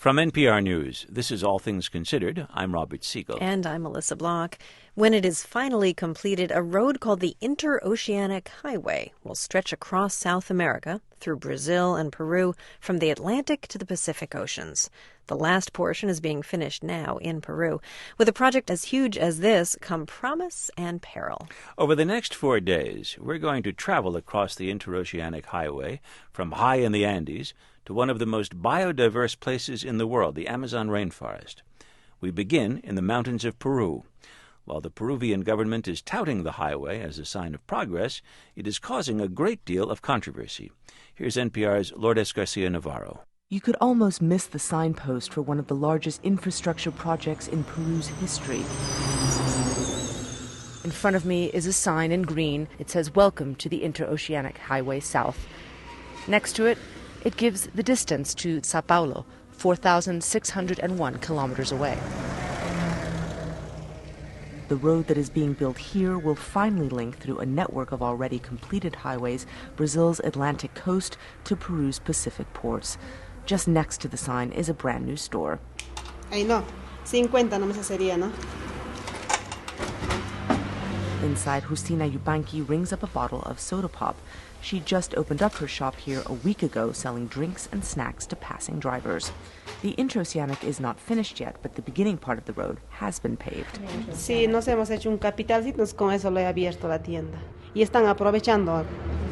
From NPR News, this is All Things Considered. I'm Robert Siegel. And I'm Melissa Block. When it is finally completed, a road called the Interoceanic Highway will stretch across South America, through Brazil and Peru, from the Atlantic to the Pacific Oceans. The last portion is being finished now in Peru. With a project as huge as this come promise and peril. Over the next 4 days, we're going to travel across the Interoceanic Highway from high in the Andes to one of the most biodiverse places in the world, the Amazon rainforest. We begin in the mountains of Peru. While the Peruvian government is touting the highway as a sign of progress, it is causing a great deal of controversy. Here's NPR's Lourdes Garcia Navarro. You could almost miss the signpost for one of the largest infrastructure projects in Peru's history. In front of me is a sign in green. It says, "Welcome to the Interoceanic Highway South." Next to it, it gives the distance to Sao Paulo, 4,601 kilometers away. The road that is being built here will finally link through a network of already completed highways Brazil's Atlantic coast to Peru's Pacific ports. Just next to the sign is a brand new store. Ay, no. 50 no me sería, no? Inside, Justina Yubanqui rings up a bottle of soda pop. She just opened up her shop here a week ago, selling drinks and snacks to passing drivers. The Interoceanic is not finished yet, but the beginning part of the road has been paved. Sí, nos hemos hecho un capitalcito, con eso lo he abierto la tienda. Y están aprovechando.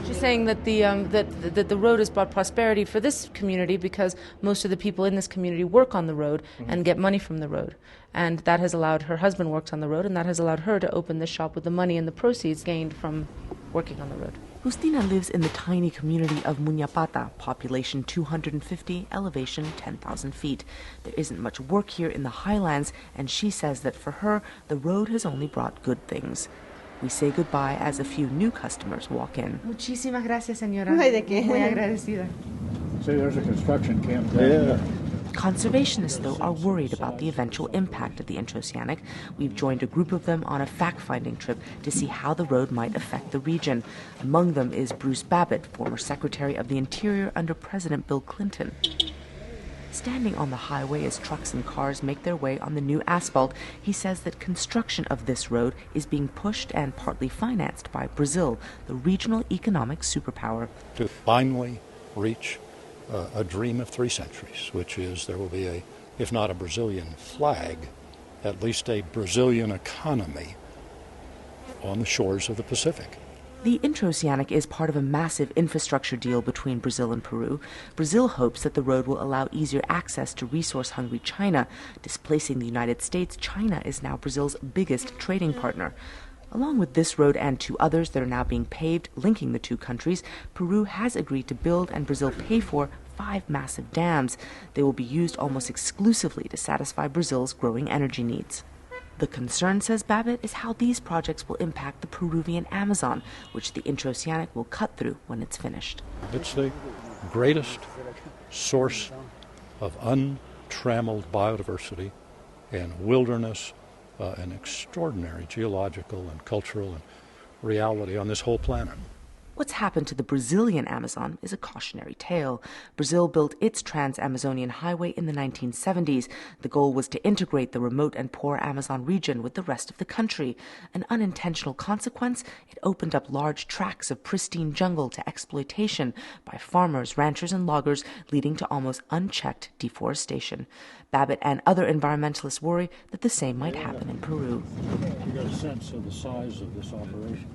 She's saying that the road has brought prosperity for this community because most of the people in this community work on the road and get money from the road. And that has allowed her husband works on the road, and that has allowed her to open this shop with the money and the proceeds gained from working on the road. Justina lives in the tiny community of Muñapata, population 250, elevation 10,000 feet. There isn't much work here in the highlands, and she says that for her, the road has only brought good things. We say goodbye as a few new customers walk in. Muchísimas gracias, señora. Ay, ¿de qué? Muy agradecida. See, there's a construction camp there. Conservationists, though, are worried about the eventual impact of the Interoceanic. We've joined a group of them on a fact-finding trip to see how the road might affect the region. Among them is Bruce Babbitt, former Secretary of the Interior under President Bill Clinton. Standing on the highway as trucks and cars make their way on the new asphalt, he says that construction of this road is being pushed and partly financed by Brazil, the regional economic superpower. To finally reach a dream of 3 centuries, which is there will be if not a Brazilian flag, at least a Brazilian economy on the shores of the Pacific. The Interoceanic is part of a massive infrastructure deal between Brazil and Peru. Brazil hopes that the road will allow easier access to resource-hungry China. Displacing the United States, China is now Brazil's biggest trading partner. Along with this road and 2 others that are now being paved, linking the 2 countries, Peru has agreed to build and Brazil pay for 5 massive dams. They will be used almost exclusively to satisfy Brazil's growing energy needs. The concern, says Babbitt, is how these projects will impact the Peruvian Amazon, which the Interoceanic will cut through when it's finished. It's the greatest source of untrammeled biodiversity and wilderness, an extraordinary geological and cultural and reality on this whole planet. What's happened to the Brazilian Amazon is a cautionary tale. Brazil built its Trans-Amazonian Highway in the 1970s. The goal was to integrate the remote and poor Amazon region with the rest of the country. An unintentional consequence, it opened up large tracts of pristine jungle to exploitation by farmers, ranchers, and loggers, leading to almost unchecked deforestation. Babbitt and other environmentalists worry that the same might happen in Peru. You got a sense of the size of this operation.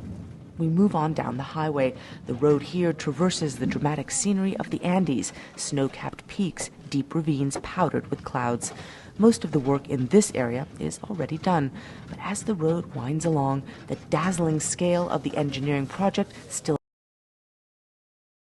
We move on down the highway. The road here traverses the dramatic scenery of the Andes, snow-capped peaks, deep ravines powdered with clouds. Most of the work in this area is already done, but as the road winds along, the dazzling scale of the engineering project still